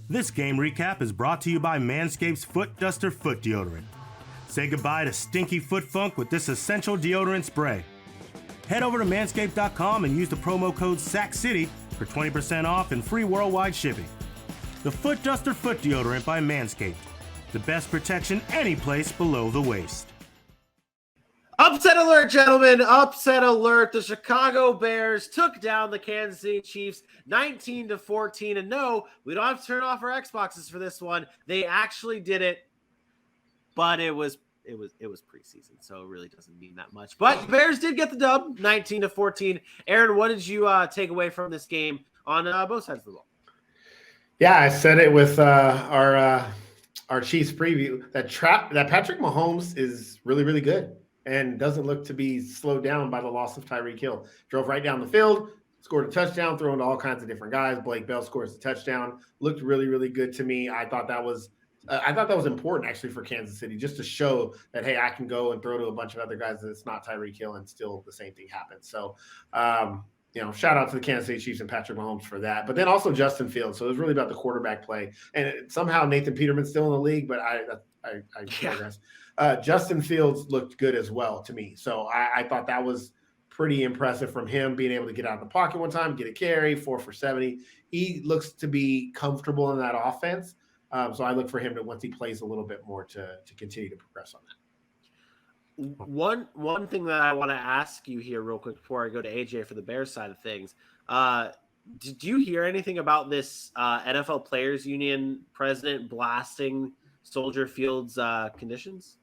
This game recap is brought to you by Manscaped's Foot Duster Foot Deodorant. Say goodbye to stinky foot funk with this essential deodorant spray. Head over to manscaped.com and use the promo code SACCITY for 20% off and free worldwide shipping. The Foot Duster Foot Deodorant by Manscaped. The best protection any place below the waist. Upset alert, gentlemen. Upset alert. The Chicago Bears took down the Kansas City Chiefs 19-14. And no, we don't have to turn off our Xboxes for this one. They actually did it, but it was preseason, so it really doesn't mean that much. But the Bears did get the dub, 19-14. Aaron, what did you take away from this game on both sides of the ball? Yeah, I said it with our Chiefs preview that Patrick Mahomes is really, really good and doesn't look to be slowed down by the loss of Tyreek Hill. Drove right down the field, scored a touchdown, throwing to all kinds of different guys. Blake Bell scores a touchdown. Looked really, really good to me. I thought that was important actually for Kansas City, just to show that, hey, I can go and throw to a bunch of other guys that it's not Tyreek Hill and still the same thing happens. So, shout out to the Kansas City Chiefs and Patrick Mahomes for that. But then also Justin Fields. So it was really about the quarterback play. And somehow Nathan Peterman's still in the league, but I digress. Justin Fields looked good as well to me. So I thought that was pretty impressive from him, being able to get out of the pocket one time, get a carry, 4 for 70. He looks to be comfortable in that offense. So I look for him to, once he plays a little bit more, to continue to progress on that. One thing that I want to ask you here real quick before I go to AJ for the Bears side of things. Did you hear anything about this NFL Players Union president blasting Soldier Field's conditions?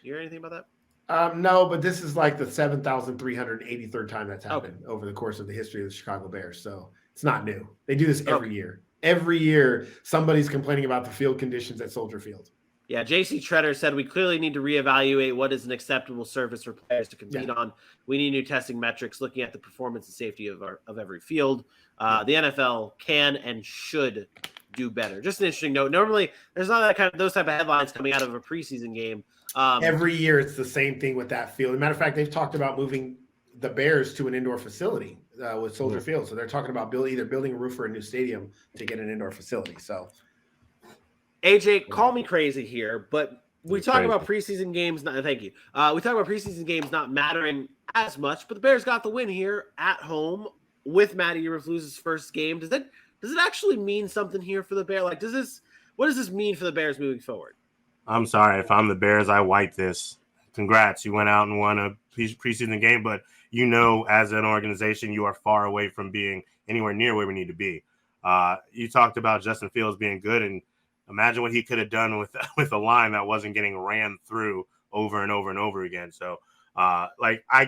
You hear anything about that? No, but this is like the 7,383rd time that's happened over the course of the history of the Chicago Bears. So it's not new. They do this every year. Every year, somebody's complaining about the field conditions at Soldier Field. Yeah, J.C. Treader said we clearly need to reevaluate what is an acceptable service for players to compete on. We need new testing metrics, looking at the performance and safety of every field. The NFL can and should do better. Just an interesting note. Normally, there's not those type of headlines coming out of a preseason game. Every year, it's the same thing with that field. As a matter of fact, they've talked about moving the Bears to an indoor facility with Soldier Field. So they're talking about either building a roof or a new stadium to get an indoor facility. So, AJ, call me crazy here, but we talk about preseason games. Thank you. We talk about preseason games not mattering as much, but the Bears got the win here at home with Matty Eberflus's first game. Does it actually mean something here for the Bears? What does this mean for the Bears moving forward? I'm sorry. If I'm the Bears, I wipe this. Congrats. You went out and won a preseason game, but as an organization, you are far away from being anywhere near where we need to be. You talked about Justin Fields being good, and imagine what he could have done with a line that wasn't getting ran through over and over and over again. So, I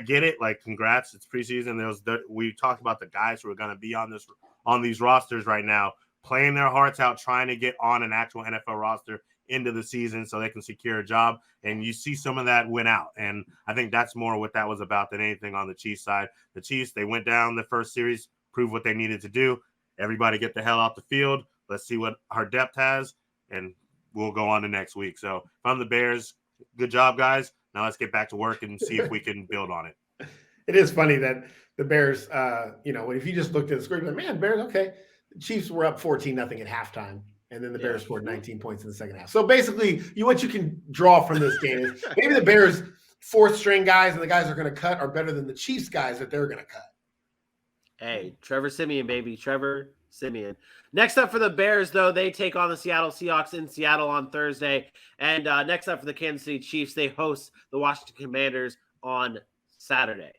get it. Congrats. It's preseason. We talked about the guys who are going to be on these rosters right now, playing their hearts out, trying to get on an actual NFL roster into the season so they can secure a job. And you see some of that win out. And I think that's more what that was about than anything on the Chiefs side. The Chiefs, they went down the first series, proved what they needed to do. Everybody get the hell off the field. Let's see what our depth has, and we'll go on to next week. So if I'm the Bears, good job, guys. Now let's get back to work and see if we can build on it. It is funny that the Bears, if you just looked at the score, you're like, man, Bears, okay. The Chiefs were up 14-0 at halftime. And then the Bears scored 19 points in the second half. So basically, what you can draw from this game is maybe the Bears' fourth-string guys and the guys they're going to cut are better than the Chiefs guys that they're going to cut. Hey, Trevor Siemian, baby. Trevor Siemian. Next up for the Bears, though, they take on the Seattle Seahawks in Seattle on Thursday. And next up for the Kansas City Chiefs, they host the Washington Commanders on Saturday.